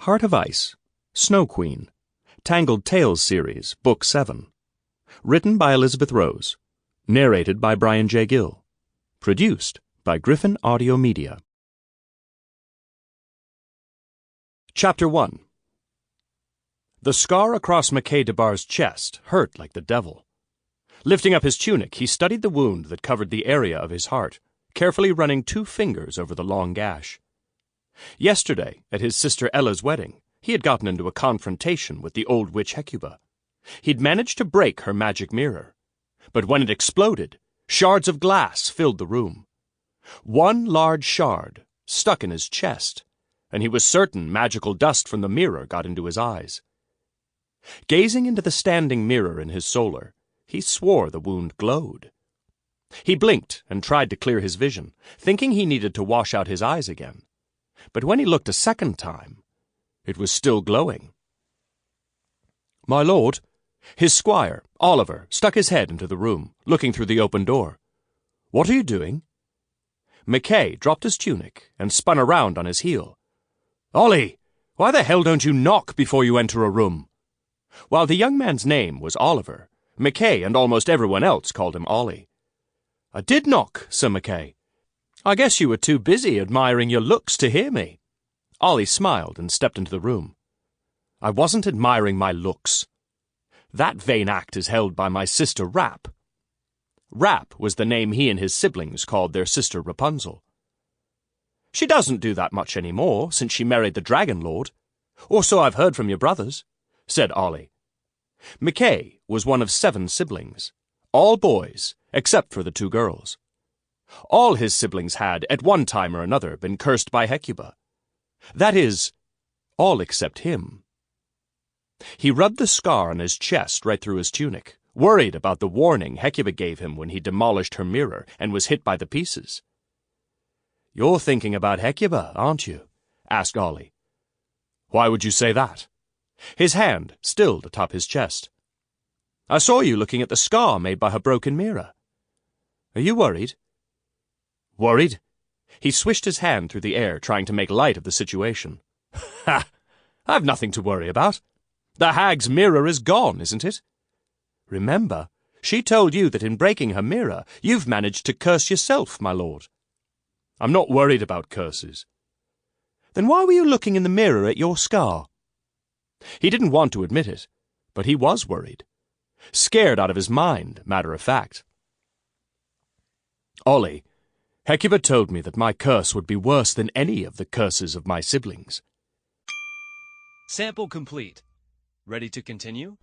Heart of Ice, Snow Queen, Tangled Tales Series, Book 7. Written by Elizabeth Rose. Narrated by Brian J. Gill. Produced by Griffin Audio Media. Chapter 1. The scar across MacKay de Bar's chest hurt like the devil. Lifting up his tunic, he studied the wound that covered the area of his heart, carefully running 2 fingers over the long gash. Yesterday, at his sister Ella's wedding, he had gotten into a confrontation with the old witch Hecuba. He'd managed to break her magic mirror. But when it exploded, shards of glass filled the room. One large shard stuck in his chest, and he was certain magical dust from the mirror got into his eyes. Gazing into the standing mirror in his solar, he swore the wound glowed. He blinked and tried to clear his vision, thinking he needed to wash out his eyes again. But when he looked a second time, it was still glowing. "My lord," his squire, Oliver, stuck his head into the room, looking through the open door. "What are you doing?" MacKay dropped his tunic and spun around on his heel. "Ollie, why the hell don't you knock before you enter a room?" While the young man's name was Oliver, MacKay and almost everyone else called him Ollie. "I did knock, Sir MacKay. I guess you were too busy admiring your looks to hear me." Ollie smiled and stepped into the room. "I wasn't admiring my looks. That vain act is held by my sister Rap." Rap was the name he and his siblings called their sister Rapunzel. "She doesn't do that much anymore since she married the Dragon Lord. Or so I've heard from your brothers," said Ollie. MacKay was one of 7 siblings, all boys except for the 2 girls. All his siblings had, at one time or another, been cursed by Hecuba. That is, all except him. He rubbed the scar on his chest right through his tunic, worried about the warning Hecuba gave him when he demolished her mirror and was hit by the pieces. "You're thinking about Hecuba, aren't you?" asked Ollie. "Why would you say that?" His hand stilled atop his chest. "I saw you looking at the scar made by her broken mirror. Are you worried?" "Worried?" He swished his hand through the air, trying to make light of the situation. "Ha! I've nothing to worry about. The hag's mirror is gone, isn't it? Remember, she told you that in breaking her mirror, you've managed to curse yourself, my lord." "I'm not worried about curses." "Then why were you looking in the mirror at your scar?" He didn't want to admit it, but he was worried. Scared out of his mind, matter of fact. "Ollie, Hecuba told me that my curse would be worse than any of the curses of my siblings." Sample complete. Ready to continue?